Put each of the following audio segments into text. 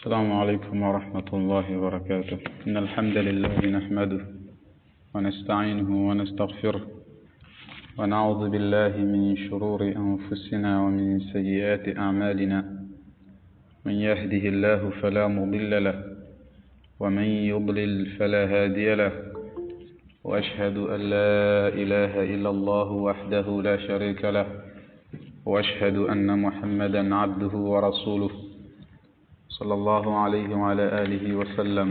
السلام عليكم ورحمة الله وبركاته. إن الحمد لله نحمده ونستعينه ونستغفره ونعوذ بالله من شرور أنفسنا ومن سيئات أعمالنا. من يهده الله فلا مضل له ومن يضلل فلا هادي له، وأشهد أن لا إله إلا الله وحده لا شريك له، وأشهد أن محمدا عبده ورسوله صلى الله عليه وعلى آله وسلم.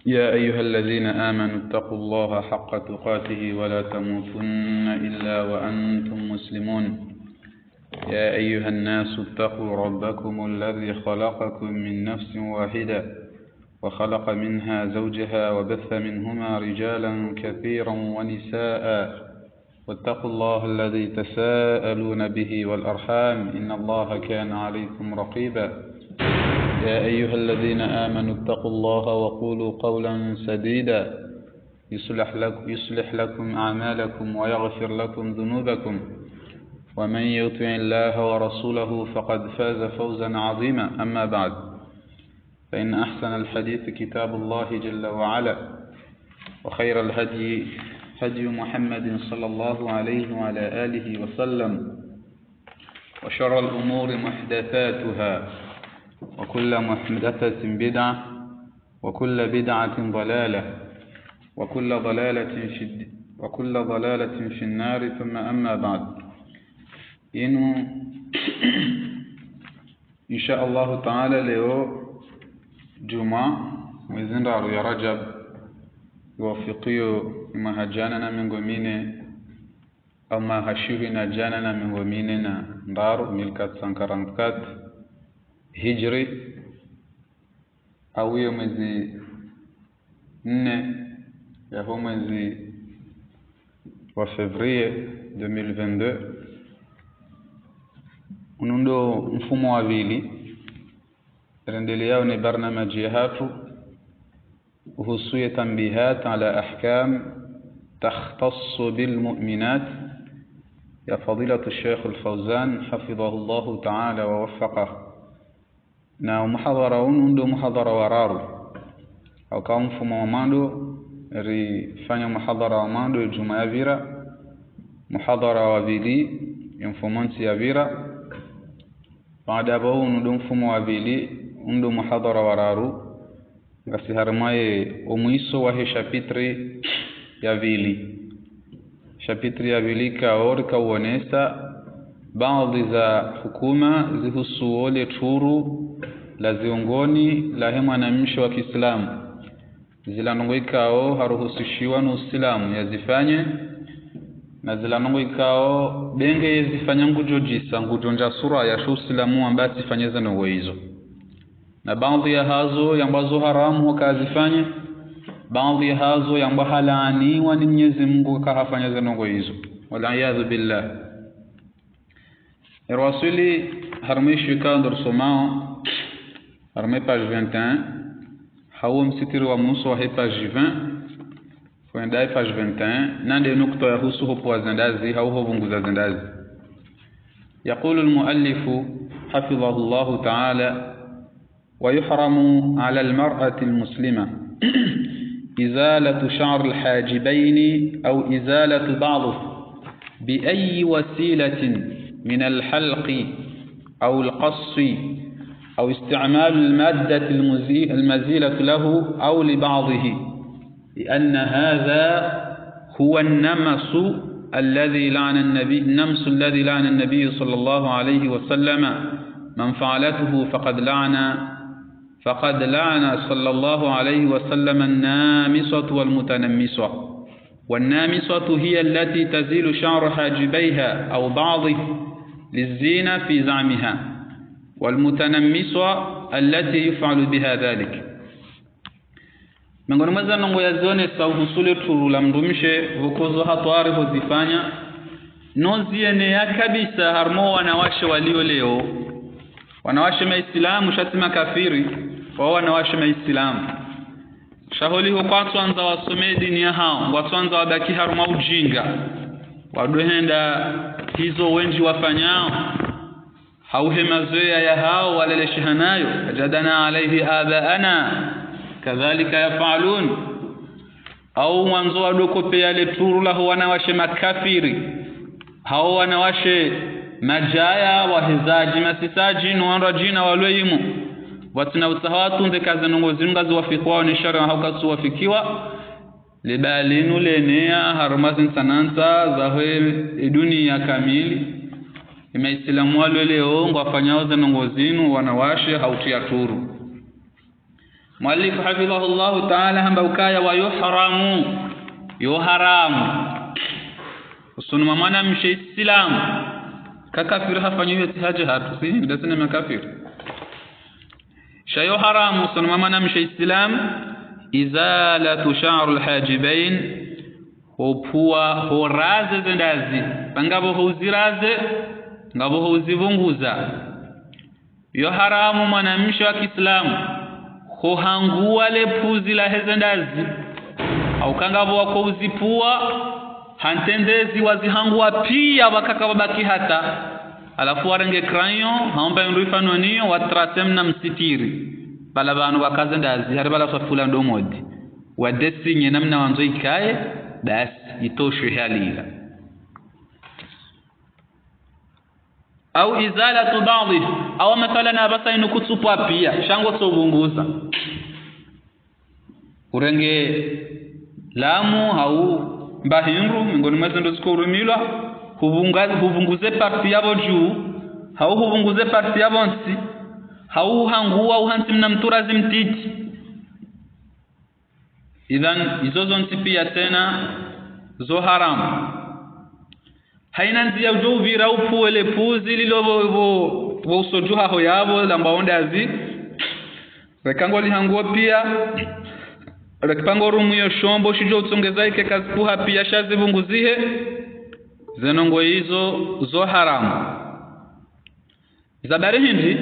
يا أيها الذين آمنوا اتقوا الله حق تقاته ولا تموتن إلا وأنتم مسلمون. يا أيها الناس اتقوا ربكم الذي خلقكم من نفس واحدة وخلق منها زوجها وبث منهما رجالا كثيرا ونساء، واتقوا الله الذي تساءلون به والأرحام إن الله كان عليكم رقيبا. يا أيها الذين آمنوا اتقوا الله وقولوا قولا سديدا يصلح لكم أعمالكم ويغفر لكم ذنوبكم، ومن يطع الله ورسوله فقد فاز فوزا عظيما. أما بعد، فإن أحسن الحديث كتاب الله جل وعلا، وخير الهدي هدي محمد صلى الله عليه وعلى آله وسلم، وشر الأمور محدثاتها، وكل محدثة بدعة، وكل بدعة ضلالة، وكل ضلالة في النار. ثم أما بعد، إن شاء الله تعالى leo Jumaa mwezi ya Rajab wafiqio mahajana na mingomine au mahashiri na jana na mingomine na ndaru 1444 hijri, au hiyo mwezi 4 ya mwezi wa Februari 2022. Unundo mfumo wa vili rendelea ni barnamaji hatu وهي تنبيهات على أحكام تختص بالمؤمنات يا فضيلة الشيخ الفوزان حفظه الله تعالى ووفقه. na محاضرة عنده محاضرة ورارو أو كم فما ماندو ريفanya محاضرة ماندو الجمعة فيرا محاضرة وفيلي ينفمنتي فيرا بعد أبوه عنده مفهوم وفيلي عنده محاضرة ورارو ngasi harmaye omwiso wa chapitre ya vili. Chapitre ya vili kaorika uonesa baadhi za hukuma zihusu ole turu la ziongoni la hema na msho wa Kiislamu zilanongoikao haruhusishiwa na Uislamu yazifanye, na zilanongoikao benge yazifanya ngujojisa ngujonja sura ya Uislamu ambaye sifanyeza na hizo, na baadhi ya hazo ambazo haramu wakazifanya, baadhi ya hazo ambazo halaaniwa ni Mwenyezi Mungu kahafanya zanongo hizo, wala iyadhu billah. Rasuli harmishi kadr somao harme page 21 hawo msitiri wa Musa wa page 20 kwenda page 21 nande nukta ya husu hopo zandazi hawo vunguza zandazi. يقول المؤلف حفظه الله تعالى: ويحرم على المرأة المسلمة إزالة شعر الحاجبين أو إزالة بعضه بأي وسيلة من الحلق أو القص أو استعمال المادة المزيلة له أو لبعضه، لأن هذا هو النمس الذي لعن النبي صلى الله عليه وسلم. من فعلته فقد لعن صلى الله عليه وسلم النامصة والمتنمصة. والنامصة هي التي تزيل شعر حاجبيها أو بعضه للزينة في زعمها، والمتنمصة التي يفعل بها ذلك. Miongoni mwa zanongo ya zone sa uhusule turu la mdumishe vukozo hatwari hozifanya noziene ya kabisa harmo wanawashe walio leo wanawashe maislamu shatima kafiri wao wanawashe maislamu shaholi hukwanza wasome dini ya hao watwanza wabaki haruma ujinga wadohenda hizo wenji wafanyao hauhe mazoea ya hao waleleshanayo ajadana alayhi abaana kadhalika yafalun au mwanzo wadoko pe yale turu la wanawashe makafiri hao wanawashe majaya wahezaji masisaji nuanrajina walweimu watina utahawatu ndekaza nongozi ngazi wafikwa ni shara haukasu wafikiwa libalinu lenea harumazin sanansa zahwe dunia kamili imaislamu wale leo ngwafanyao za nongozinu wanawashe hautia turu mwalifu hafidhahullahu ta'ala hamba ukaya wa yuharamu usunuma mana mshe islamu kakafiri hafanyiwe tihaje hatu si ndasina makafiri shayo haramu usunuma mana mshe islamu izalatu sha'rul hajibain hopua horaze zendazi bangabo huziraze ngabo huzivunguza yo haramu mwanamshe wa Kiislamu hohangua lepuzi la hezendazi au kangabo wako uzipua hantendezi wazihangua pia wakaka wabaki hata alafu warenge crayon haomba ndifano niyo watrasem na msitiri bala banu wakazendazi hari bala safula ndomodi wadesinye namna wanzo ikae basi itoshe halila au izalatu ba'dhi au mathalan basa inukutupwa pia shango sobunguza urenge lamu au mbahinru mingoni mazendo zikorumilwa huvunguze parti yabo juu au huvunguze parti yabo nsi au hangua uhansi mna mturazi mtiti idhan izozo nsi pia tena zo haramu haina nzia ujuvira upuele puzi lilovo usojuha hoyabo lambaonde azi rekango lihanguo pia rekipango rumu yo shombo shijo utsongeza ike kazipuha pia shazivunguzihe zenongo hizo zo haramu zabari hindi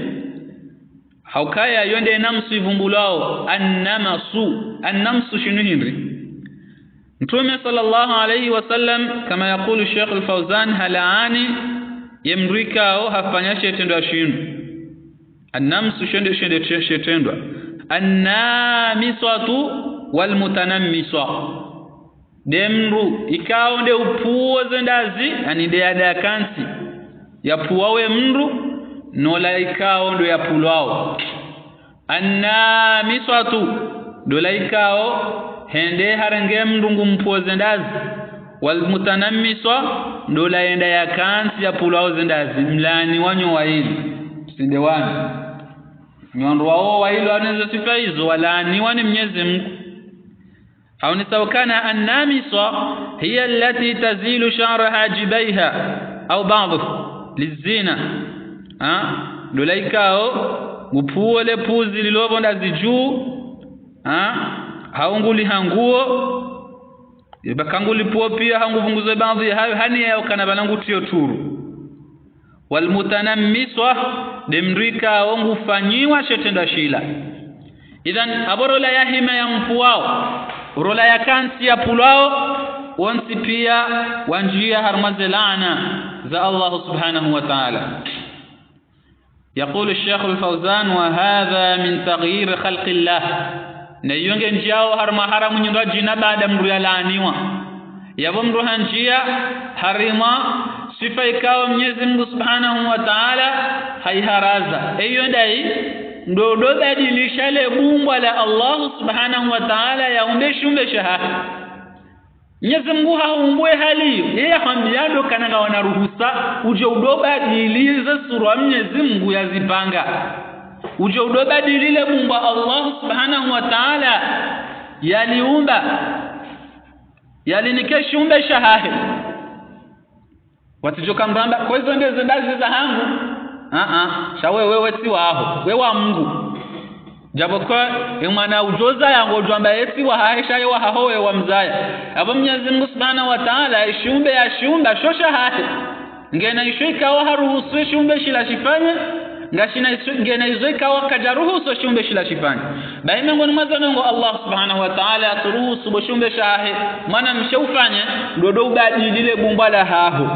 haukaya yonde enamsu ivumbulao annamsu shinu hindi Mtume sallallahu alayhi wasallam kama yakulu Sheikh al-Fawzan halaani yemrikao hafanyashe tendo shindu annamsu shende shetendwa annamisatu walmutanammiswa demru ikao nde upuo zendazi ani de adakansi yapuawe mru nola ikao ndo yapulwao annamisatu dola ikao hende harange mndungu mpoze ndazi walmutanammiswa ndola enda ya kansi ya pulao zendazi mlani wanyo wa hili sidewani nyondo wao wa hilo anazo sifa hizo walani wani Mwenyezi Mungu au nisawkana annamiswa hiya allati tazilu sha'ra hajibaiha au ba'dhu lizina ndola ikao upuole puzi lilovo ndazi juu haunguli hanguo ibakanguli puo pia hanguvunguze baadhi hayo hani yao kana banangu tio turu walmutanammiswa demrika ongu fanyiwa shetenda shila idhan aborola ya hima ya mpuao rola ya kansi ya pulao wansi pia wanjia harmaze laana za Allah subhanahu wa ta'ala يقول الشيخ الفوزان وهذا من تغيير خلق الله na yonge njao harma haramu nyinga jina baada mru yalaaniwa yabo mru hanjia harima sifa ikawa Mwenyezi Mungu Subhanahu wa Ta'ala haiharaza eyo dai ndodo badilisha le bumbwa la Allah Subhanahu wa Ta'ala yaumbe shumbe shaha Mwenyezi Mungu haumbwe hali yeye hambiado kananga wanaruhusa uje udobadilize sura Mwenyezi Mungu yazipanga uje udobadilile bumba Allah Subhanahu wa Ta'ala yaliumba yalinikeshumbe shahahe watijoka mbamba kwa hizo ndio zendazi za hangu shawe wewe si waho wewe wa Mungu japokuwa mwana ujoza yango jwamba eti wa haisha yewa hahowe wa mzaya abo Mwenyezi Mungu Subhanahu wa Ta'ala ishumbe ya shumba shosha hahe ngena ishika wa haruhusu shumbe shila shifanye ngashina ngena izoika wa kajaruhusu shumbe shila shifanye baina ngoni mazanongo Allah Subhanahu wa Ta'ala aturuhusu bo shumbe shahe maana mshaufanye dodo ubadilile bumbala haho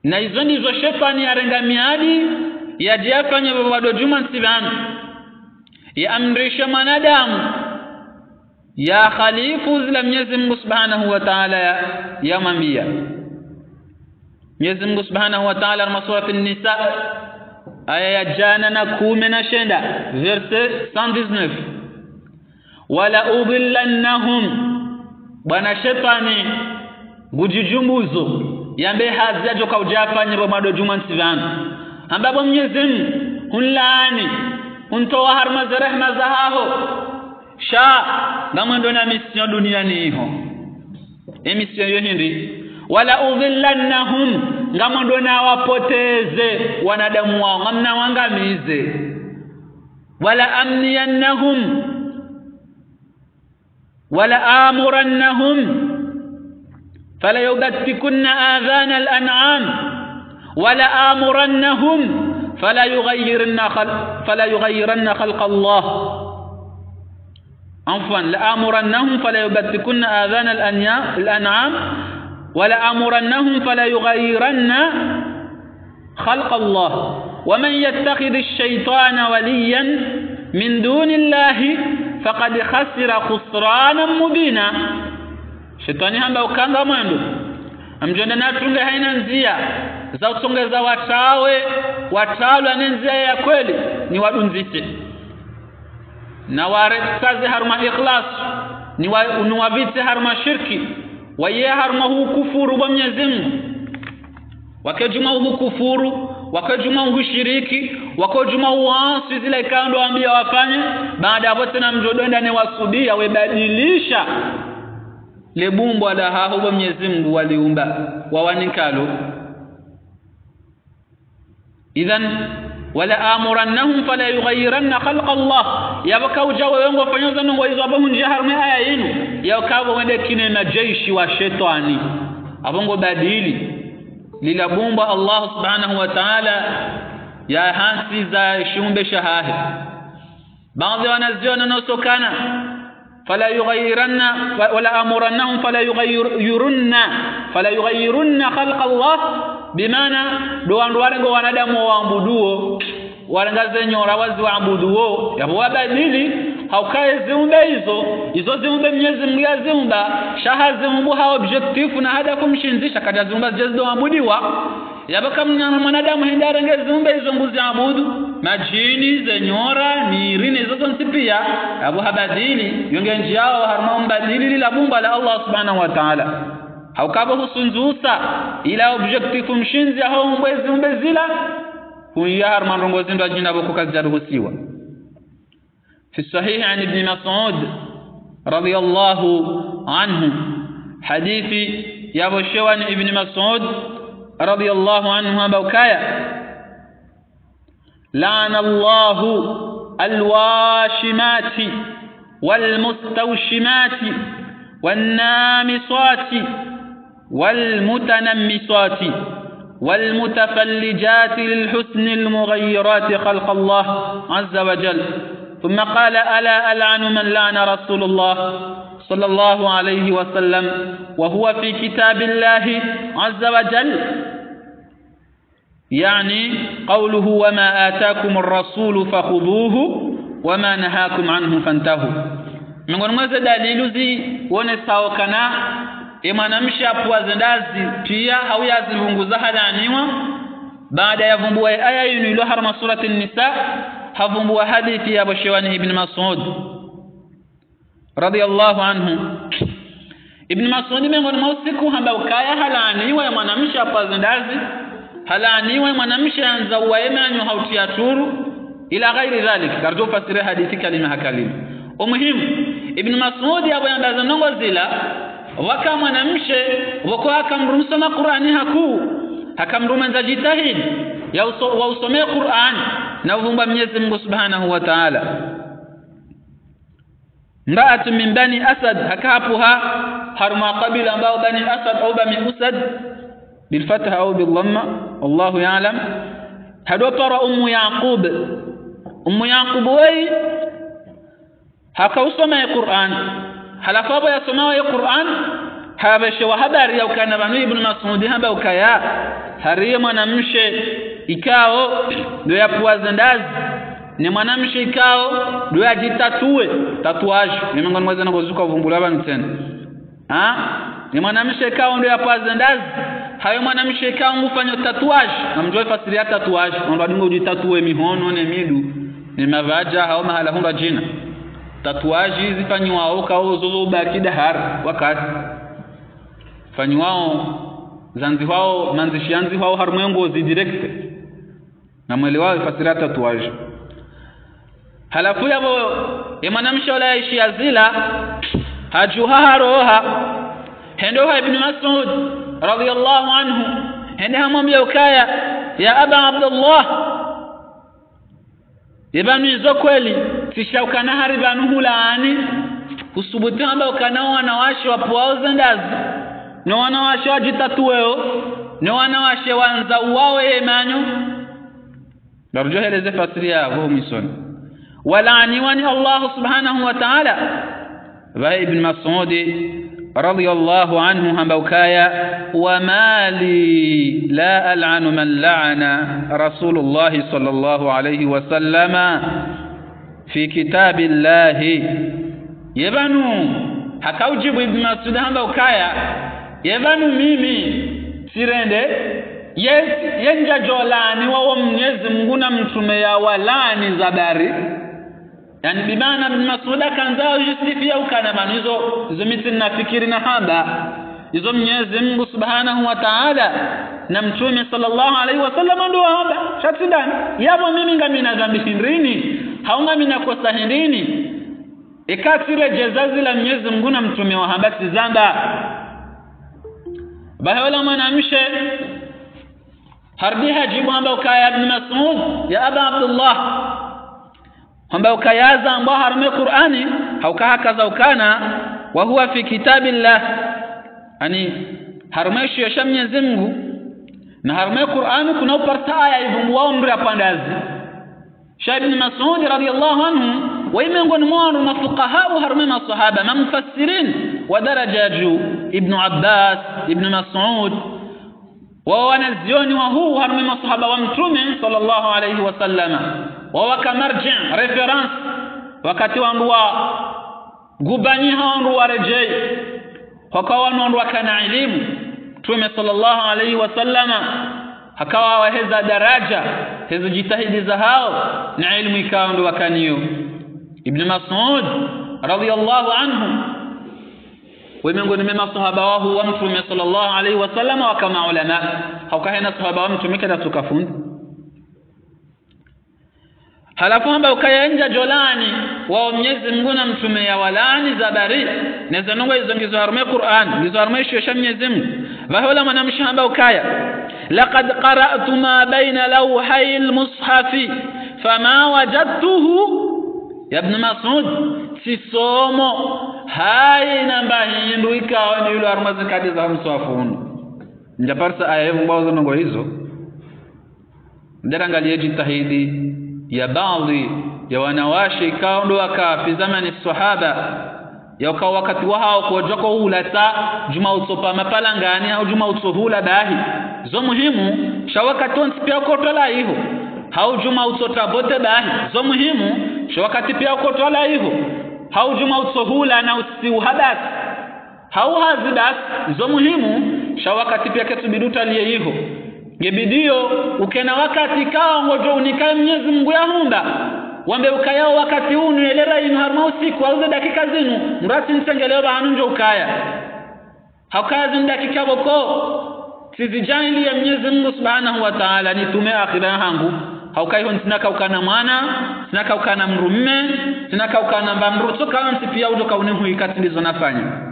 na hizo ndizo shetani arenga miadi ya jiafanya bado juma nsibana ya amrisha manadamu ya khalifu zila Mwenyezi Mungu Subhanahu wa Ta'ala ya mambia Mwenyezi Mungu Subhanahu wa Ta'ala katika sura an-Nisa aya ya jana na 19 verse 119 wala udhillannahum bwana shetani gujijumbuzo yambe hazajo kaujafanya bado juma nsibana ambapo Mwenyezi Mungu hunlaani untoa harma za rehema za hao sha ngamwendo na mission duniani iho emission yo hindi wala udhillannahum ngamwendo na wapoteze wanadamu wao ngamna wangamize wala amniyannahum wala amurannahum fala yubattikunna adhan al-an'am wala amurannahum فلا يغيرن خلق الله عفوا لآمرنهم فلا يبتكن آذان الأنعام ولا آمرنهم فلا يغيرن خلق الله ومن يتخذ الشيطان وليا من دون الله فقد خسر خسرانا مبينا شيطاني hamba ukanga mwendo amjonda natunga haina nzia za usongeza watawe anenzia ya kweli ni wadunzite na warekaze harma ikhlas ni wavite harma shirki waye harma hu kufuru wa Mwenyezi Mungu wakajuma hu kufuru wakajuma hu shiriki wakajuma hu asi zile kando ambia wafanye baada hapo tena mjodonda ne wasudia webadilisha lebumbo la haho wa Mwenyezi Mungu waliumba wawanikalo idhan wala amurannahum fala yughayyiranna khalqa Allah yabakauja wengo fanyoza ngo hizo abahun jaharma aya yenu yakabo wende kine na jeshi wa shetani abongo badili lila bomba Allah subhanahu wa ta'ala ya hansi za shumbe shahahi baadhi wanaziona nosokana فلا يغيرن ولا امرنهم فلا يغيرن خلق الله بمعنى ndo walengo wanadamu waabuduo walangaze nyora wazi waabuduo yabo wabadili haukae ziumbe hizo ziumbe Mwenyezi Mungu yaziumba shaha ziumbu ha objective na hada kumshinzisha kata ziumba zizo waabudiwa yabaka mwanadamu hendara ngeziumbe hizo mbuzi abudu majini zenyora mirine zozo nsipia abu habadili yonge njao harma mbadili la bumba la Allah subhanahu wa ta'ala haukaba husunzusa ila objective mshinzi hao mbezila huya harma rongo zindu ajina boko kazaruhusiwa fi sahih an ibn Mas'ud radiyallahu anhu hadithi ya boshewan ibn Mas'ud radiyallahu anhu abukaya لعن الله الواشمات والمستوشمات والنامصات والمتنمصات والمتفلجات للحسن المغيرات خلق الله عز وجل ثم قال ألا ألعن من لعن رسول الله صلى الله عليه وسلم وهو في كتاب الله عز وجل يعني قوله وما آتاكم الرسول فخذوه وما نهاكم عنه فانتهوا miongoni mwa dalilu zi wone saokana mwanamshi apwazendazi pia au yazivunguza halaniwa baada ya vumbua aya yinu ilo harama surati an-nisa havumbua hadithi ya Bashawani ibn Mas'ud radiyallahu anhu ibn Mas'ud miongoni mwa usiku hamba ukaya halaniwa ya mwanamshi apwazendazi halaniwa mwanamshi anza uwaemanyo hautia turu ila ghairi dhalik karjo fasiri hadithi kalima hakalima umuhimu ibn Mas'ud yabayambaza nongo zila waka mwanamshi wako akamrumsoma Qur'ani hakamrumanza jitahid ya usomee Qur'an na uvumba Mwenyezi Mungu Subhanahu wa Ta'ala mraatu min bani Asad hakapuha harma qabila ambao bani Asad au bani Usad بالفتح أو بالضمة الله يعلم هدوبر أم يعقوب وي هكا وسمع القرآن هل فابا يسمع القرآن habashe wa habari ya ukana banu ibn Mas'ud hamba ukaya hariye mwanamshe ikao ndio yapuaza ndazi ni mwanamshe ikao ndio yajitatue tatuage ni miongoni mwa zana kuzuka uvumbula abantu tena ni mwanamshe ikao ndio yapuaza ndazi hayo mwanamshe ikao ngufanya tatuage namjua fasiria tatuage ndo adingo ujitatue mihono ne midu ni mavaja hao mahala hunda jina tatuage zifanywa kao zozo baki dahar wakati fanywa zanzi wao manzishi yanzi wao harmwengo zi direct na mwele wao fasiria tatuage halafu yabo mwanamshe wala ishi azila hajuha haroha hendo ibn Mas'ud radiyallahu anhu hende hamwambia ukaya ya aba Abdullah ibanu izo kweli tishaukana haribanu hulani usubutamba ukanao wanawashi wapuao zandazi na wanawashi wajitatuweo na wanawashi wanza uwao yemanyo darjo heleze fasiria huo misoni walaaniwani Allah subhanahu wa ta'ala wa ibn Mas'ud radiyallahu anhu hambaukaya wa mali la al'anu man la'ana rasulullah sallallahu alayhi wa sallama fi kitabillahi yebanu hakaujibu ibn Mas'ud hambaukaya yebanu mimi sirende yenja jolani wao Mwenyezi Mungu na mtume ya walani zabari yani bimana ibn Mas'ud kanzao justifia ukana bana hizo miti nafikiri na haba hizo Mwenyezi Mungu subhanahu wa ta'ala na mtume sallallahu alaihi wasallam ndio haba shatindani yabo mimi ngami na dhambi hindrini haunga mimi nakosa hindrini ikatire jezazi la Mwenyezi Mungu na mtume wa haba zamba bahala mwanamshe harbiha jibu amba ukaya ibn Mas'ud ya aba Abdullah amba ukayaza ambao harme Qur'ani haukaa kaza ukana wa huwa fi kitabillah yani harmeshi ya Mwenyezi Mungu na harme Qur'ani kuna uparta aya ivumwa umri apandazi ibn Mas'ud radiyallahu anhu wa miongoni mwa mafuqaha harme masahaba mamfassirin wa darajaju ibn Abbas ibn Mas'ud wa wanazioni wa huu harme masahaba wa mtume sallallahu alayhi wasallama wa kamarji reference wakati wanduwa gubanyi hawandu warejei wakawa wandu kana elimu mtume sallallahu alayhi wasallama hakawa waheza daraja hizo jitahidi za hao na elimu ikawa ndio wakaniyo ibn Mas'ud radiyallahu anhu wa miongoni mwa masahaba wao wa mtume sallallahu alayhi wasallama wa kama ulama hawakahena sahaba wa mtume kada tukafundi halafu amba ukayanja jolani wa Mwenyezi Mungu na mtume ya walani zabari na zanongo hizo ngizo harme Qur'an ngizo harme shosha Mwenyezi Mungu bahola mwanamshamba ukaya laqad qara'tu ma baina lawhay al-mushafi fama wajadtuhu ya ibn Mas'ud sisomo hai namba hindu ikawa ni yule harmazi kadi za msafunu njaparsa aya mbazo nongo hizo ndarangalie jitahidi ya baadhi ya wanawashi ikawa ndo wakafi zamani sahaba ya wakati wao kujoko ulata juma utopa mapalangani au juma utohula dahi zo muhimu shawakati onsi pia kotola hiyo hau juma utota bote dahi zo muhimu shawakati pia kotola hiyo hau juma utohula na usiuhadas hau hazidas zo muhimu shawakati pia ketubiduta liye hiyo ngebidio ukena wakati kao ngojo unikae Mwenyezi Mungu ya hunda wambe ukayao wakati huu nielera inu harma usiku auze dakika zinu mrati nsengeleo bahanunjo ukaya haukazi dakika boko sizijani ya Mwenyezi Mungu subhanahu wa ta'ala nitume akhira hangu haukai hon sinaka ukana mwana sinaka ukana mrumme sinaka ukana mbamru soka msipia utoka unihu ikatilizo nafanya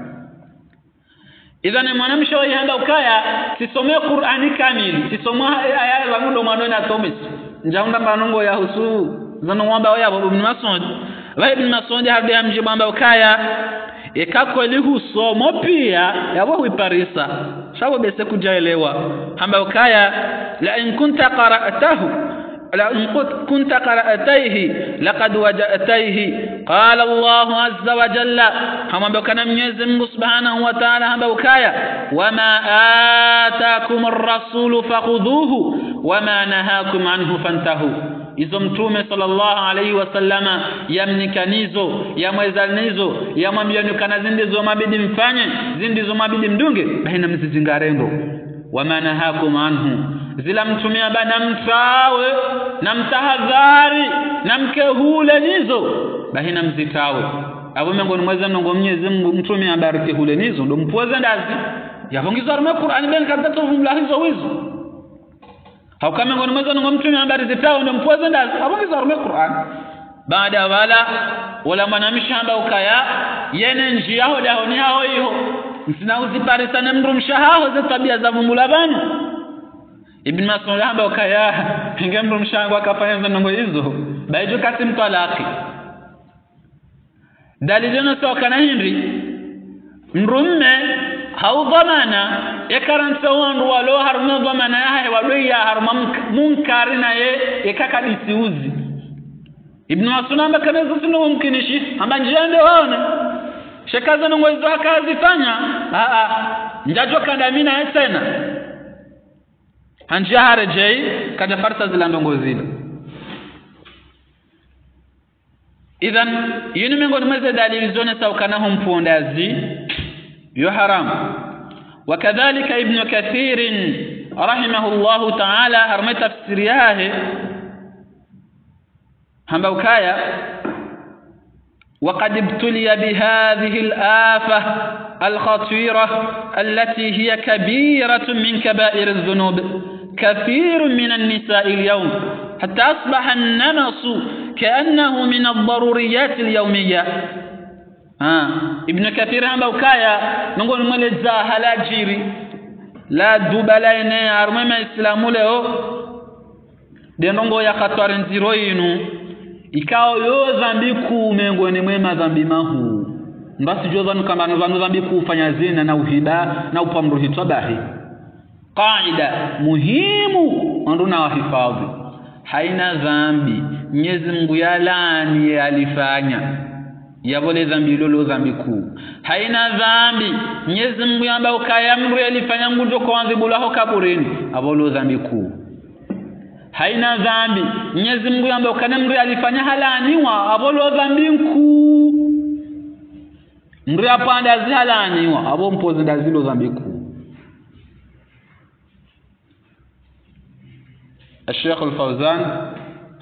idhani mwanamshe yenda ukaya sisomee Qur'ani kamili sisomwa aya za mundo mwanone atomis njaunda manongo ya husu zanongomba wa ibn Mas'ud wa ibn Mas'ud hadi amjibu amba ukaya ekako elihu somo pia yabo huiparisa shabo bese kujaelewa amba ukaya la in kunta qara'tahu la in kunta qara'tayhi laqad waja'tayhi qala Allah azza wa jalla hamwambia kana Mwenyezi Mungu subhanahu wa ta'ala hamba ukaya wama ataakum ar-rasul fakhudhuhu wama nahakum anhu fantahu izo mtume sallallahu alaihi wasallama yamnikanizo yamwezanizo yamwambianukana zindizo mabidi mfanye zindizo mabidi mdunge baina mzizingarendo wama nahakum anhu zila mtumia bana mtawe na mtahadhari na mkehule nizo bahina mzitawe abo miongoni mweza mnongo Mwenyezi Mungu mtumia abariki hule nizo ndo mpoza ndazi yavongizwa rume Qur'an ben kadatu vumlahizo wizo hauka miongoni mweza mnongo mtumia habari zitao ndo mpoza ndazi avongizwa rume Qur'an baada wala mwanamshamba ukaya yene njia ho daho ni hao hiyo msina uziparisana mndu mshahaho za tabia za vumbula bana Ibn Mas'ud hamba ukaya pingemru mshango akafanya nongo hizo baijo kati mtalaki dalili nsoka na Henry mrumme haudhamana ekaransa wandu walo haruma dhamana yahe wadoya haruma munkari na ye ekakadisi uzi Ibn Mas'ud hamba kaneza sino mumkinishi hamba njende waone shekaza nongo hizo akazifanya njajwa kandamina tena hanjia harejei kaja farsa zila ndongo zile idhan yuni miongoni mweze dalili zone saukanahu mpondazi yu haram wakadhalika Ibn Kathir rahimahullahu ta'ala harma tafsiri yahe hamba ukaya وقد ابتلي بهذه الآفة الخطيرة التي هي كبيرة من كبائر الذنوب كثير من النساء اليوم حتى أصبح النمص كأنه من الضروريات اليومية ابن كثير هم بوكايا نقول ملزا هلا جيري لا دوبالين أرمي إسلام له denongo ya katware nziro inu ikao yo dhambi ku miongoni mwa madhambi mahu mbasi joza nkamba na dhambi kufanya zina na uhiba na upamru hitabahi qaida muhimu nduna wahifadhi haina dhambi Mwenyezi Mungu yalani alifanya yabole dhambi lolo dhambi kuu haina dhambi Mwenyezi Mungu ambaye ukayamru alifanya ngujo kwa adhibulahu kaburini abolo dhambi kuu haina dhambi Mwenyezi Mungu ambaye ukanamru alifanya halaniwa abolo dhambi kuu mri apanda zihalaniwa abo mpozi ndazilo dhambi kuu الشيخ الفوزان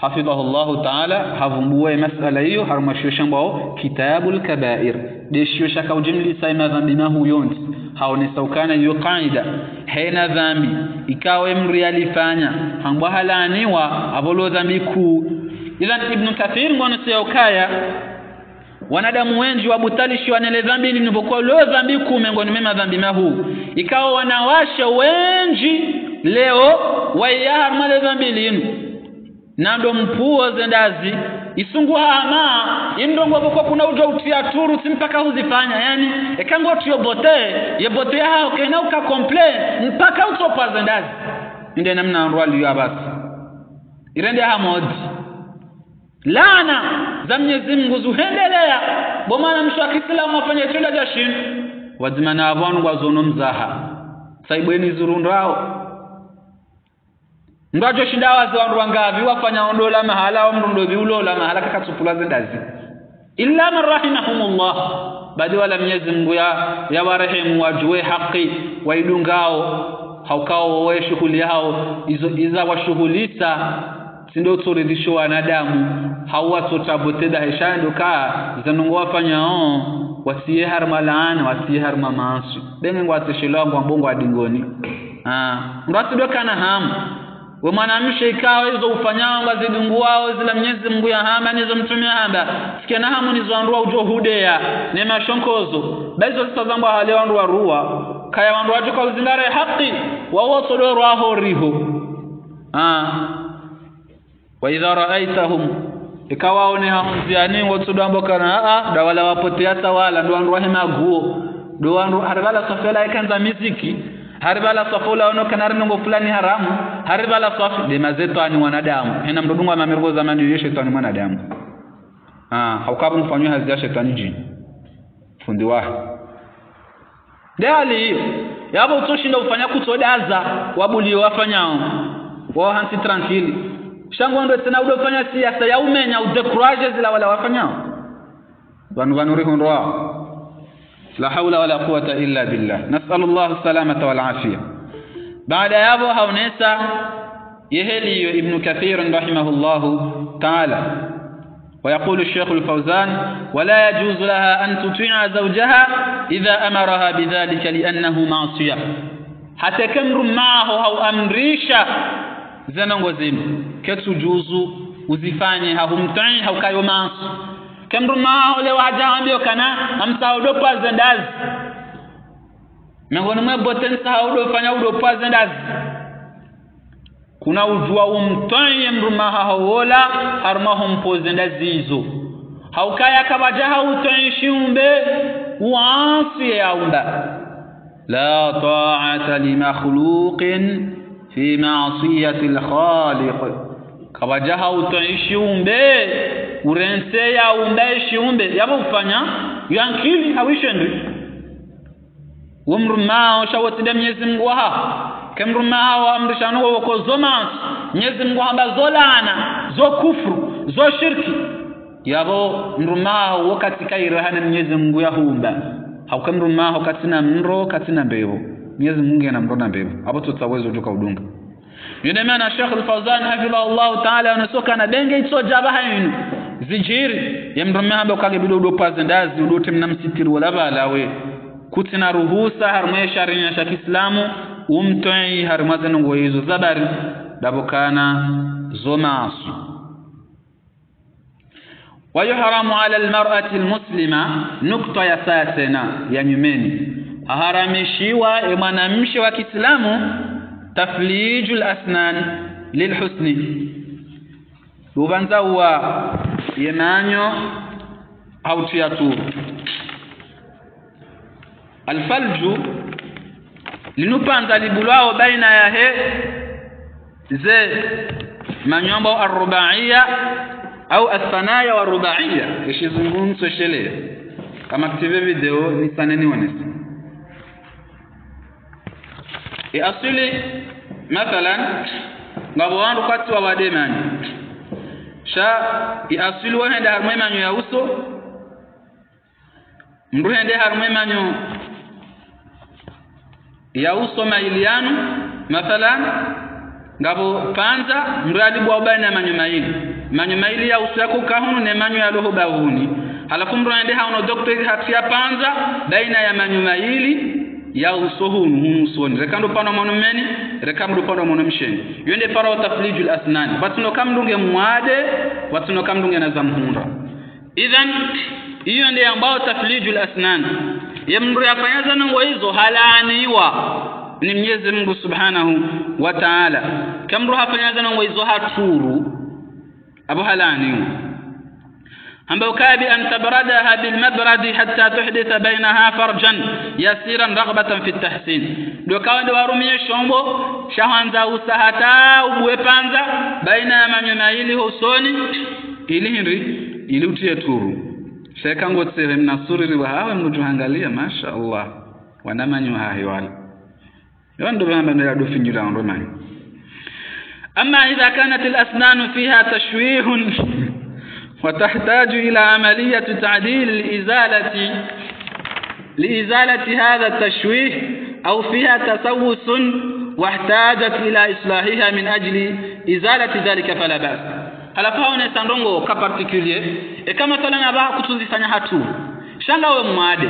حفظه الله تعالى حفظوا مسألة hiyo harumashusha mbao kitabul kabair deshusha ka ujimli saima dhambi mahu yonti haone saukana hiyo kaida haina dhambi ikawa mri alifanya hangwa halaniwa abolo dhambi kuu ila Ibn Kathir ngono seokaya wanadamu wengi wabutalishi wanele dhambi nilipokuwa lo dhambi kuu miongoni mwa dhambi mahu ikawa wanawasha wengi leo waiyaha male dhambi linu nando mpuo zendazi isungu hama indongo boko kuna ujo utia turu simpaka uzifanya yani ekango tuyobote yebote hao kena uka complain mpaka utopa zendazi inde namna ndwali ya basi irende hamodi laana za Mwenyezi Mungu zuhendelea bomana mshu wa Kiislamu afanye tunda jashin wazimana abantu wazono mzaha saibweni zurundao ndajo shindawa za wandu wangavi wafanya ondola mahala mrundo viulola mahala kakatupula zendazi illa man rahimahumullah badi wala Mwenyezi Mungu ya warehemu wajue haki waidungao haukao wewe shughuli yao iza washughulita sindo turidhisho wanadamu hawatotaboteda heshando ka zanongo wafanya wasiye harma laana wasiye harma maasi benge ngwateshelo ngwambongo adingoni ngwatidoka na hamu we mwanamshe ikawa hizo ufanyao ngazidungu wao zila Mwenyezi Mungu ya hama nizo mtumia hamba sikia na hamu nizo andua ujo hudea nema shonkozo baizo sitazambwa hale wandu warua kaya wandu wajuka uzindare haki wawo sodoro aho riho wa idha ra'aitahum ikawa one haunziani wotudambo kana dawala wapotea tawala ndo wandu wahema guo ndo wandu haribala sofela ikanza miziki haribala safula ono kanarnongo fulani haramu haribala safi de mazeto ani wanadamu hena mdudungu amemergo zamani yeshe tani mwanadamu haukabu mfanywa hazi ya shetani jini fundi wahi dali yabo utoshinda ufanya kutodaza wabulio wafanyao wao hansi tranquili shangu ndo tena udofanya siasa ya umenya udekuraje zila wala wafanyao vanuri honroa la hawla wala quwata illa billah nas'alullah salamata wal afia baada yabo haunesa yeheli ibn kathir rahimahullah ta'ala ويقول الشيخ الفوزان ولا يجوز لها أن تطيع زوجها إذا أمرها بذلك لأنه معصية حتى كمر معه أو أمريشا زنوزم كتجوز وزفاني هم تعي أو كايو معص كمر معه لو حاجة أمبيو كنا أمساودو بازنداز مهون ما بتنساودو فناودو بازنداز kuna ujua umtanye mrumaha hawola harmahum pozenda zizo haukaya kabajaha utanshi umbe uasi yaunda la ta'ata li makhluqin fi ma'siyati al-khaliq kabajaha utanshi umbe urense yaunda shiumbe yabo kufanya yankili hawishendi umrumaha shawatida Mwenyezi Mungu kemruma hawa amrishano wako zoma Mwenyezi Mungu hamba zolana zo kufru zo shirki yabo mruma wakati kairahana Mwenyezi Mungu yahumba haukamruma wakatina mro katina mbebo Mwenyezi Mungu anamrona mbebo hapo tutaweza kutoka udunga yule maana Sheikh Al-Fawzan hafidhahullah ta'ala anasoka na denge itso jabaha yinu zijiri yamruma hamba kagebido udopaze ndazi udote mnamsitiri wala balawe kutina ruhusa harmwe sharia ya Kiislamu umtoi harmazan ngoyizo zabari dabukana zomasu ويحرم على المرأة المسلمة نقطة يساسنا ينمني أهرمشيوا مwanamke wa Kiislamu تفليج الأسنان للحسن ubanzawa yemanyo au tiatu alfalju linupanda libulao baina ya he ze manyombo arubaiya au athanaya wa rubaiya ishizungumzo shele kama TV video ni saneni wanesi asili mathalan ngabo wandu kati wa wademani sha asili wahenda harmwe manyo ya uso mruhende harmwe manyo ya uso mailiano mathalan ngabo panza mradi bwa baina manyo maili ya uso yako kahunu ne manyo ya roho bawuni halafu mruhende hauno doctor hatia panza baina ya manyo maili ya uso hunu usoni rekando pano mwanameni rekamdo pano mwanamsheni yende para taflijul asnan watuno kamdunge muade watuno kamdunge na zamhura idhan hiyo ndiyo ambao taflijul asnan yamru yafanyaza ngo hizo halaniwa ni Mwenyezi Mungu Subhanahu wa Ta'ala kamru hafanyaza ngo hizo haturu abu halaniwa ambao kabi an tabradaha bil mabradi hatta tuhditha bainaha farjan yasiran raghbatan fi at-tahsin do kawande warumie shombo shahanza usahata ubwe panza baina ya manyuma ili husoni ili hinri ili utie turu sheka ngotse mnasuriri wa hawa mtuhangalia masha Allah wanamanyo hahiwala yondo bamba ndo dofinjira ndo manyo amma idha kanat al-asnan fiha tashwih وتحتاج إلى عملية تعديل لإزالة هذا التشويه أو فيها تسوس واحتاجت إلى إصلاحها من أجل إزالة ذلك فلا بأس هل فهنا سندونغو كبارتيكولير كما مثلا أبا كتوزifanya hatu shanga we mwade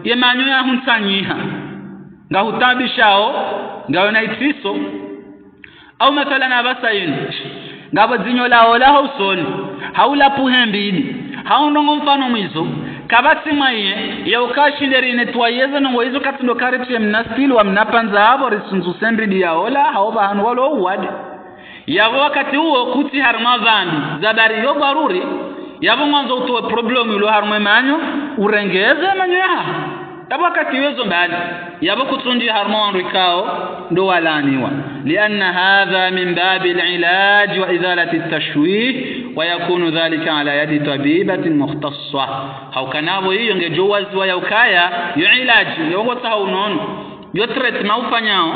yemanyo ya hunsanyiha ngahutabishao ngawe na itiso au mathalan abasayin ngabo zinyo lao la usoni haula puhembini haundongo mfano mwizo kabati mwaye ya ukashinderi netwayeze ngo izo katindo karipye mnastili wa mnapanza abo risunzu sembidi ya ola haoba hanu walo uwade yabo wakati huo kuti harma dhambi zabari yo baruri yabo mwanzo utoe problem ilo harma manyo urengeze manyo ya yabo wakati wezo mbali yabo kutundi harma wanrikao ndo walaniwa lianna hadha min babil ilaj wa izalati at-tashwih ويكون ذلك على يد طبيبة مختصة أو كنابو ينجوز ويوكايا يعلاج يوغوتها ونون يترت موفنياو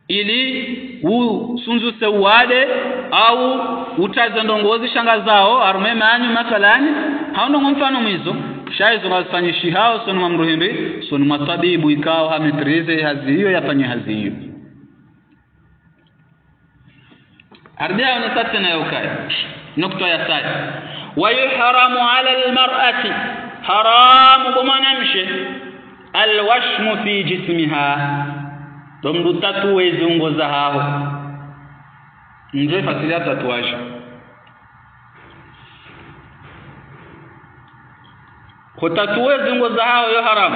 ili usunzu sewade au utaza ndongozi shanga zao arume manyu mathalani haundo mfano mwizo shaizo wafanyishi hao sonu mamruhimbi sonu matabibu ikao hametrize hazi hiyo yafanye hazi hiyo ardia ni satna yokaya nukta ya sai wa yuhramu ala almar'ati haramu bumanamshi alwashmu fi jismiha domdu tatuwe zungo za hao nje fasilia tatuaje kutatuwe zungo za hao yo haram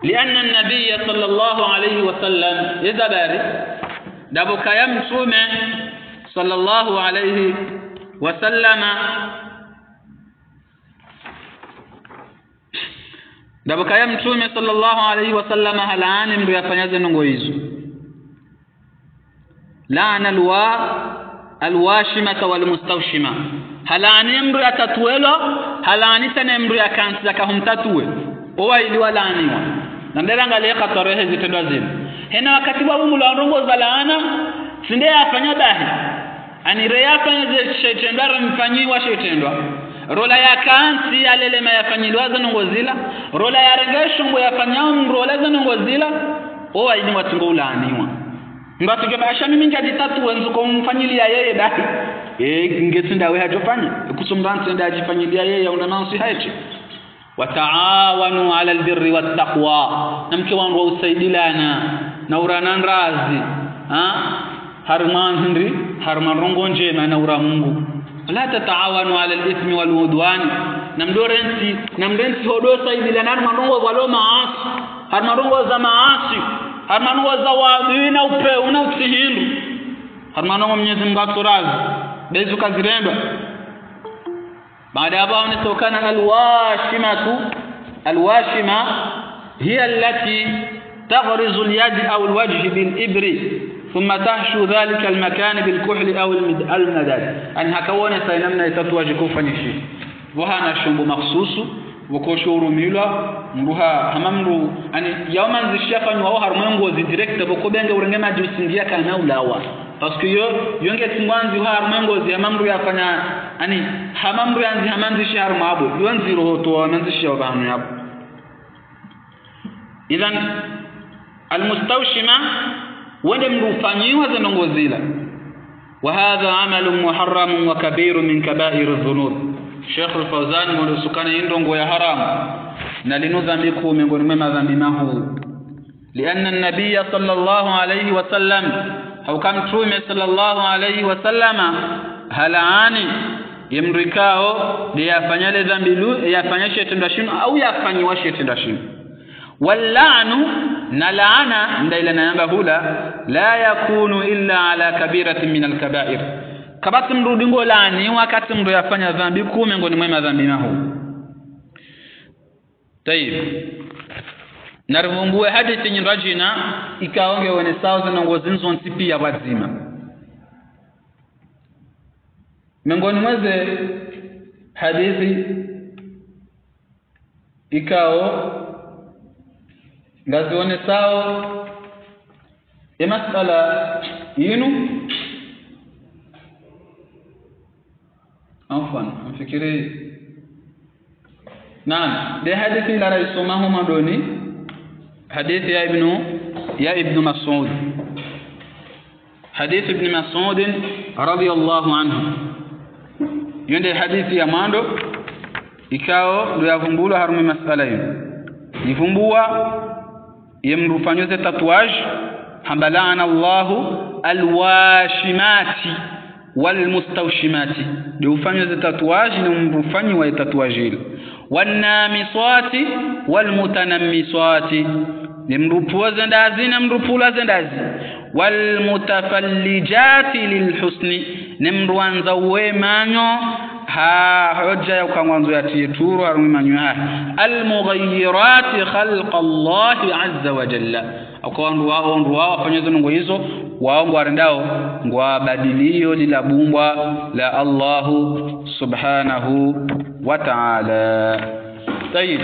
lianna an-nabiy sallallahu alayhi wasallam yadabari dabuka ya mtume sallallahu alayhi wasallama dabuka ya mtume sallallahu alayhi wasallama halaani mdu yafanyaze nongo hizo laana alwashimata walmustawshima halaani mdu atatuelo halaani tena mdu yakanza kahumtatue owa ili walaaniwa namdelanga leka tarehe zitendwa zile hena wakati wa mlango za laana sinde afanya bahi anire yafanya shetendwa mfanyiwa shetendwa rola ya kansi alelema yafanyilwa zanongozila rola ya rengesho ngo yafanyao rola zanongozila owa ini watungo ulaaniwa ngatuge basha mimi ngajitatu wenzo ko mfanyilia yeye bahi ngetinda we hajofanya kusumbanza nda ajifanyilia yeye unanansi haiti wataawanu ala albirri wattaqwa namke wangu usaidilana na uranan razi harman hindi harman rongo njema na ura Mungu la tataawanu ala alithmi waludwan namrensi hodo saidilana marongo walo maasi harmarongo za maasi harmarongo za wadina upe una utihindu harmarongo Mwenyezi Mungu aturazi bezu kazirendwa baada ya hapo unatokana alwashima hiya allati taghrizu alyad aw alwajh bilibri thumma tahshu dhalika almakan bilkuhl aw almadad an hakawona sainamna itatuwaje kufanya shi wahana shumbu makhsusu wokoshurumilwa mruha hamamru ani yawman zishafanywa wa harmongo zi direct bokobenge urengema jusingia kana ulawa parce que yonge timwanzi ha harmongo zi hamamru yafanya ani hamamru yanzi hamanzi shahar mabo yonzi rohoto manzi shahar banu yabo idhan almustawshima wende mrufanyiwa zanongozila wa hadha amalun muharram wa kabir min kaba'ir adh-dhunub Sheikh Al-Fawzan mwanasukana indongo ya haramu na linudhambi kuu miongoni mwa madhambi mahu lianna an-nabiy sallallahu alayhi wasallam hukam tume sallallahu alayhi wasallama halaani yamrikao liyafanyale dhambi yafanyashe tendo shino au yafanywa tendo shino walla'nu na laana ndaila namba hula la yakunu illa ala kabiratin min al-kaba'ir kabati mrudi ngolani wakati mndo yafanya dhambi kuu miongoni mwa madhambi mahu tayib narumbue hadithi nyingine ikaonge wene sauza na ngozinzo ntipia wazima miongoni mweze hadithi ikao ngazione sao masala yinu afwan mfikiri naam de hadithi la raisomahu madoni hadithi ya ibn Mas'ud hadith ibn Mas'ud radiyallahu anhu yende hadithi ya mando ikao ndio yavumbula harume masala hiyo yivumbua yemrufanyoze tatuaj hambalana Allahu alwashimati walmustawshimati ndio ufanyoze tatuaj na mrufanyi wa tatuajil wanamisati walmutanammisati nimrupuza ndazi na mrupula zendazi walmutafallijati lilhusni nimruanza wemanyo hoja ya ukamwanzo ya tieturu harumi manywa almughayyirati khalqa Allah azza wa jalla akoandu wao wafanyazo ngo hizo wao ngwarendao ngwa badilio lila bumbwa la Allah subhanahu wa ta'ala. Tayib,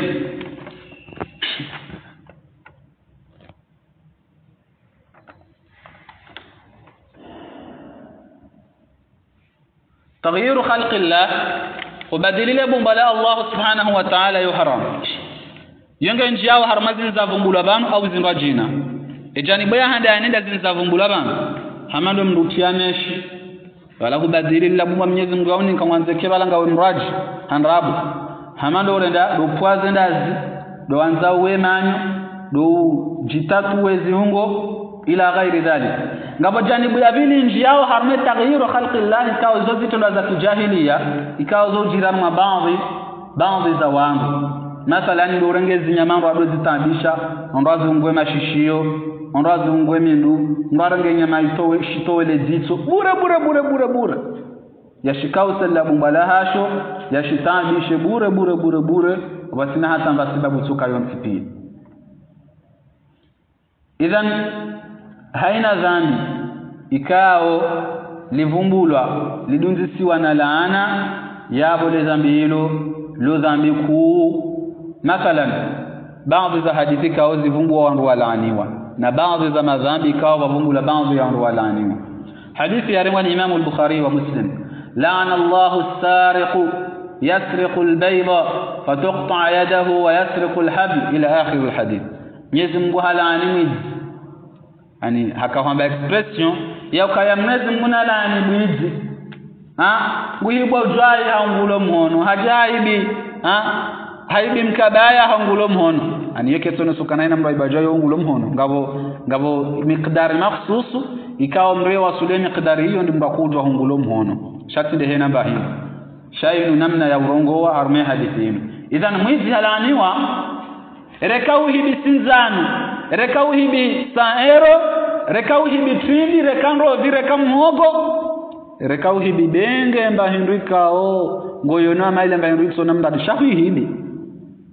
تغيير خلق الله وبدليل بمبلا الله سبحانه وتعالى يحرم yenge njia wa harmazin za vumbula banu au zinrajina ejani boya handa yanenda zinza vumbula banu hamando mrutianeshi wala kubadilila bumba Mwenyezi Mungu auni kamwanzeke balanga we mraji hanrabu hamando urenda do pwaze ndazi do anza wemanyo do jitatu wezi hungo ila ghairi dhalik ngabo janibu ya vili njiyao harme taghyiru khalqillah ikawa zote tunda za kijahiliya ikawa zo jirani ma baadhi za wangu mathalan do rengezi nyamando ado zitabisha onrazi ungwe mashishio onrazi ungwe mindu ndarange nyama itowe shitowe lezitso bure yashikao sallabu mbala hasho yashitabishe bure wasina hata mbasibabu tuka yontipi. Idhan haina dhambi ikao livumbulwa lidunzisiwa na laana yabo le dhambi hilo lo dhambi kuu. Mathalan baadhi za hadithi kao zivumbwa wandu walaaniwa na baadhi za madhambi kao wavumbula baadhi ya wandu walaaniwa. Hadithi ya riwaya Imam al-Bukhari wa Muslim, la'ana Allahu as-sariqu yasriqu al-bayda fatuqta yadahu wa yasriqu al-habl ila akhir al-hadith. Mwenyezi Mungu halaani ani hakawamba expression ya ukaya Mwenyezi Mungu nalaani bwizi guhibwa ujai haungulo mhono hajaibi haibi mkabaya haungulo mhono ani yeke tono sukana ina mraiba jayo haungulo mhono ngabo miqdar makhsusu ikawa mrewa wasule miqdar hiyo ndi mbakujwa haungulo mhono shati de hena bahi shainu namna ya urongo wa arme hadithi. Idhan mwizi halaaniwa rekau hibi sinzanu rekau hibi saero rekau hibi twili rekandro direka mhogo rekau hibi benge mbahindika ngoyona maile mbahindika sona mdadi shahi hibi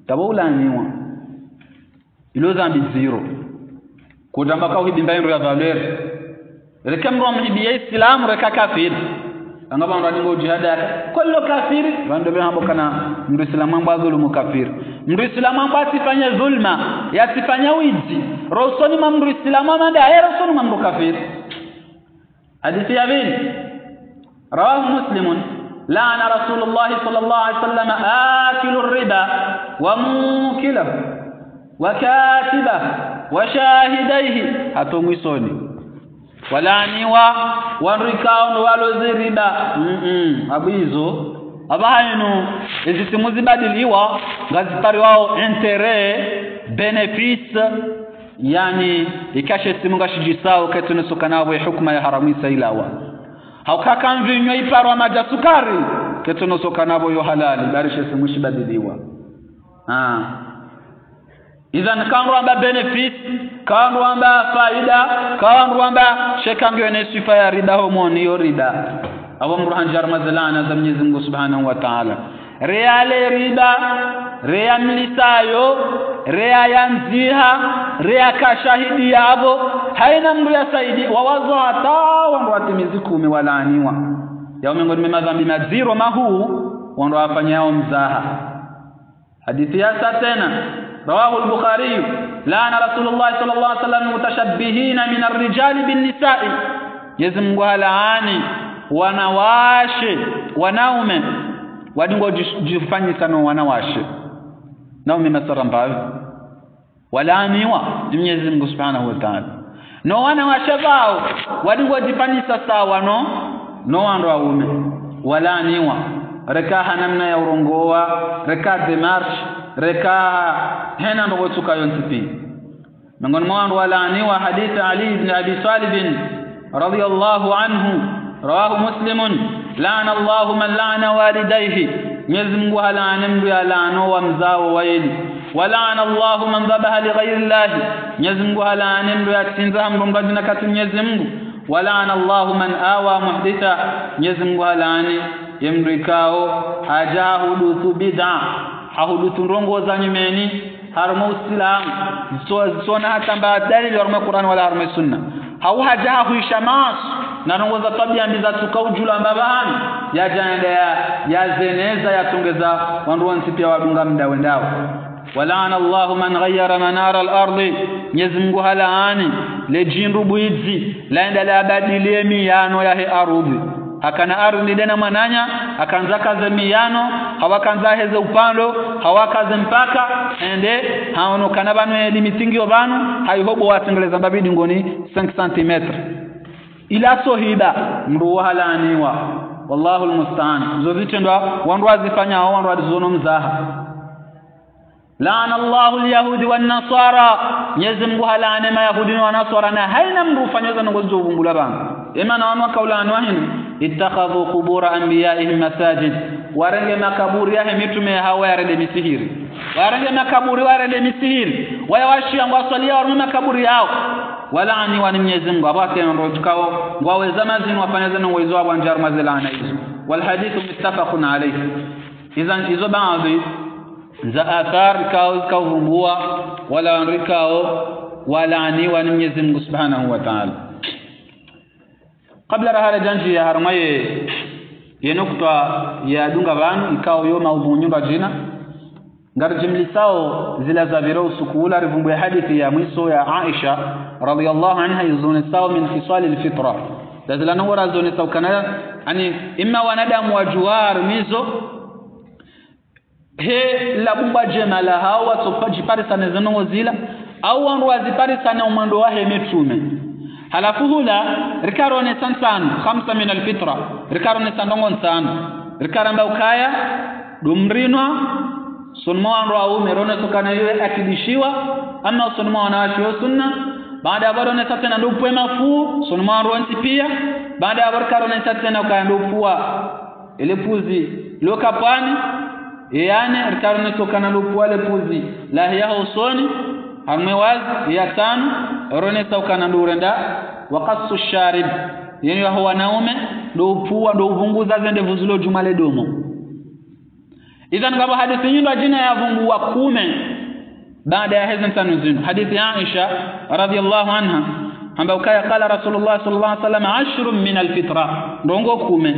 tabulaniwa ilo zambi zero kutamba kau hibi mbahindika valeur rekamro mhibi ya Islam reka kafir angaba ndani jihad kullu kafir bando behabo kana mdu Islam ambaye dhulumu kafir mdu Islam ambaye asifanya dhulma yasifanya wizi rosoni mamdu Islam ambaye rosoni mamdu kafir. Hadithi ya bin rawahu Muslim, la'ana Rasulullah sallallahu alaihi wasallam akilu ar-riba wa mukilahu wa katibahu wa shahidaihi hatomwisoni walaaniwa wanrikao ndo waloziriba abizo abahayinu izitimuzi badiliwa ngazipari wao intérêt bénéfice yani ikashe simunga shijisao ketunusuka nawe hukuma ya haramisa ilawa haukaka mvinyo iparwa majasukari ketunusuka nawe yo halali barishe simushi badiliwa idhan kanrwamba benefit kanrwamba faida kanrwamba shekangyo ne sifa ya riba homoni yo riba abo mruhanjar mazalana za Mwenyezi Mungu Subhanahu wa Ta'ala reale riba rea mlisayo rea yanziha rea kashahidi yabo haina mru ya saidi wawazo hata wandu watimizi 10 walaaniwa yao miongoni madhambi maziro mahu wandu wafanyao mzaha. Hadithi ya tena رواه البخاري لعن رسول الله صلى الله عليه وسلم المتشبهين من الرجال بالنساء يزمغوا laani wanawashe wanaume wadingo jifanye sana wanawashe naume masarambavi walaaniwa Mwenyezi Mungu Subhanahu wa Ta'ala no wanawashe bao wadingo jifanye sawa no wando waume walaaniwa reka hanamna ya urongoa reka demarche reka hena ndo tuka yontipi miongoni mwa walaaniwa hadithi Ali ibn Abi Talib radiyallahu anhu rawahu Muslim, la'ana Allahu man la'ana walidayhi Mwenyezi Mungu halaana mtu yalaano wa mzao waili wa la'ana Allahu man dhabaha li ghayri Allah Mwenyezi Mungu halaana mtu yatinza mrombaji na kati Mwenyezi Mungu wa la'ana Allahu man awa muhditha Mwenyezi Mungu halaani yemrikao haja huduthu bid'a hahuduthu rongo za nyimeni harmo islam zona hata dalili ya Qur'an wala harmo sunna hau haja huishamas na rongo za tabia mbiza tukaujula mbabani ya janda ya zeneza yatongeza wandu wansi pia wadunga mda wendao walana Allahu man ghayyara manara al-ardi Mwenyezi halaani lejindu buizi laenda la badilie miyano ya he ardhi akana ardhi dena mananya akanza kaze miyano hawakanza heze upando hawakaze mpaka ende haono kana banu limitingi obanu haihobo watengeleza mbabidi ngoni 5 cm ila sohida mru halaaniwa wallahu almusta'an zovitendwa wandu wazifanya hao wandu walizono mzaha laana Allahu alyahudi wan nasara Mwenyezi Mungu halaane mayahudi na nasara na haina mru fanyaza ngozo uvumbula bana emana wanwa kaulani wahini ittakhadhu qubur anbiya'ihim masajid warenge makaburi ya mitume hawa yarende misihiri warenge makaburi warende misihiri wayawashia ngwasalia warenge makaburi yao walaani wa Mwenyezi Mungu abake ndo tukao ngwaweza mazini wafanyaza ngozo wa njar mazilana hizo wal hadithu muttafaqun alayhi idhan hizo baadhi za athar kauvumbua wala andikao walaani wa Mwenyezi Mungu Subhanahu wa Ta'ala kabla rahala janji ya harmaye yenokta ya dunga vanu ikao yo maudhunyumba jina ngarjimlisao zila za virau sukula rivumbu ya hadithi ya mwiso ya Aisha radhiyallahu anha yuzunisao min khisali alfitra zila nungora zunisao kana ani imma wanadamu wa juwar mizo he la bumba jema la hawa topajipari sana zinongo zila au wandu wazipari sana umando wahe metume halafu hula rikarone sansan 5 min alfitra rikarone sandongo san rikaramba ukaya dumrinwa sunmo wandu au merone tokana yeye akidishiwa ama sunmo wanawashio sunna baada ya barone tena ndo pwe mafu sunmo wandu wanti pia baada ya barkarone tena ukaenda upua ile puzi lokapani yani rikarone tokana lupua le puzi la hiya usoni harmewaz ya tano rone saukana ndurenda waqassu sharib yani huwa naume ndo upua ndo uvunguza zende vuzulo jumale domo idhan kama hadithi nyingi jina ya vungua 10 baada ya hizo tano zinu hadithi ya Aisha radhiyallahu anha ambayo kala Rasulullah sallallahu alaihi wasallam 10 min alfitra ndongo 10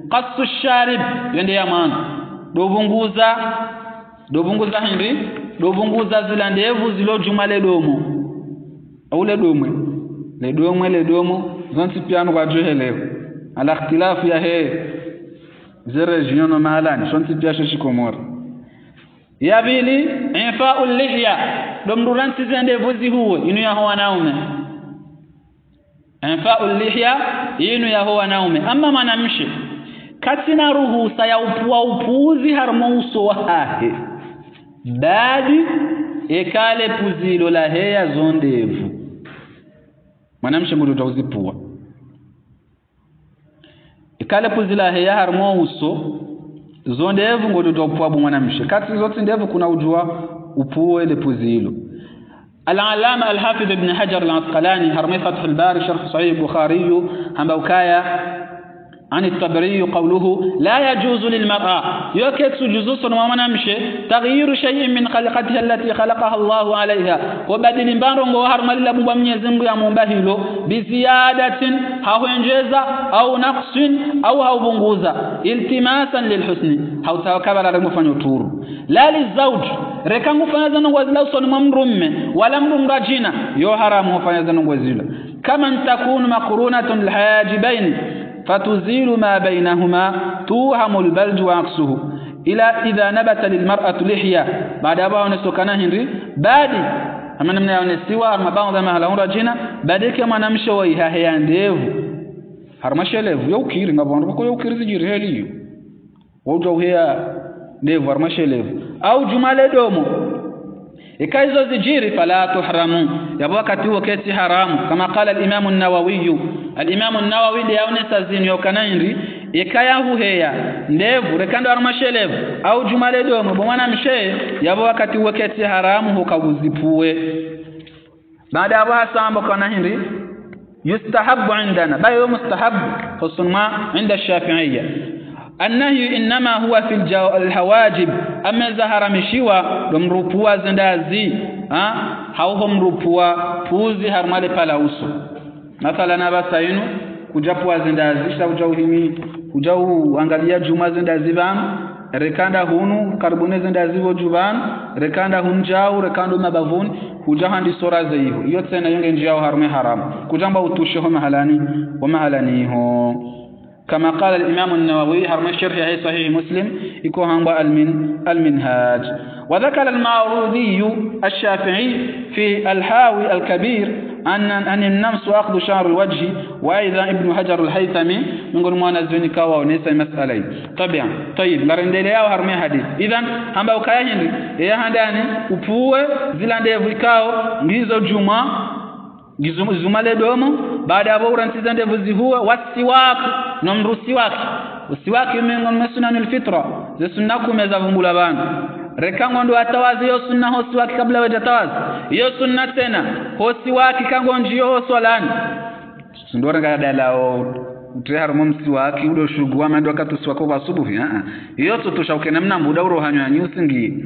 qassu sharib yende ya maana ndo vunguza hindi dovunguza zila ndevu zilo jumale domo au le domo zonti piano kwa johelewa ala ikhtilafu ya he zere region mahalani zonti piasho shikomora ya bili infa'ul lihya domduranti zendevu zihuwe inu ya huwa naume infa'ul lihya inu ya huwa naume amma manamshi katina ruhusa ya upuuzi harmo uso wahe badi ekale puzilo la heya zondevu mwanamshe ngudu tawzipua ekale puzilo la heya harmo uso zondevu ngudu tawpua mwanamshe kati zote ndevu kuna ujua upuo ile puzilo al-alama al-hafidh ibn hajar al-asqalani harmi fath al-bari sharh sahih bukhari ambao kaya عن الطبري قوله لا يجوز للمرأة يكت جزوس ومنامشه تغيير شيء من خلقتها التي خلقها الله عليها وبدل بانرون وهرمل لبوبا Mwenyezi Mungu ya mumbahilo biziyadatin hauenjeza au naqsin au haubunguza iltimasan lilhusni hautawakabala remufanya uturu la lizauj rekangu fanya zanongwa zila usoni mumrumme wala mrumrajina yo haramu fanya zanongwa zila kama takunu maqrunatun alhajibain فتزيل ما بينهما توهم البلج وعكسه إلى إذا نبت للمرأة لحية بعد أبا ونسوكنا هنري بعد أما نمنا ونسيوا أما بعض ما هلا ورجينا بعد كما نمشوا هي نديف هرمشة ليف يوكير نبغى نقول يوكير زجير هليو وجو هي نديف هرمشة ليف أو جمال دومو ikaizo zijiri fala tuhramu yabo wakati huo kesi haramu kama qala al-imam an-nawawi yaonesa zini yokanaindi ikayahu heya ndevu rekando armashelevu au jumale domo bwana mshe yabo wakati huo kesi haramu hukawuzipue baada ya wasamba kana hindi yustahabbu indana bayo mustahabbu husunma inda shafi'iyya annahyu inma huwa fil alhawajib amma zaharamishiwa domrupua zendazi hauho mrupua puzi harmale pala uso mathala na basainu kujapua zendazi shakuja uhimi kuja uangalia juma zendazi bam rekanda hunu karbone zendazi vo juban rekanda hunjau rekando mabavuni kuja handi sora zeiho iyo tena yonge njao harume haramu kujamba utushe ho mahalani ho كما قال الإمام النووي حرم الشرح صحيح مسلم يكون هو المنهاج. وذكر المعروضي الشافعي في الحاوي الكبير أن النمس أخذ شعر الوجه، وأيضا ابن حجر الهيثمي نقول ما نزوني كوا ونسى مسألة طبعا. طيب لرندليا وحرم حديث إذن هم بوكاين يا هنداني upuwe zilande vikao ngizo juma zumale domo baada ya urantiza ndevu zihuwa wasiwak na mrusi wake usiwaki miongoni mwa sunna al-fitra za sunna kumeza vumbula bana rekango ndo atawazi hiyo sunna hosi wake kabla wajatawazi hiyo sunna tena hosi wake kango njio hosolani ndora gadalao utehar mumsi wake udo shugwa mando akatusiwako basubuhi hiyo tutosha ukena mna muda urohanywa nyusingi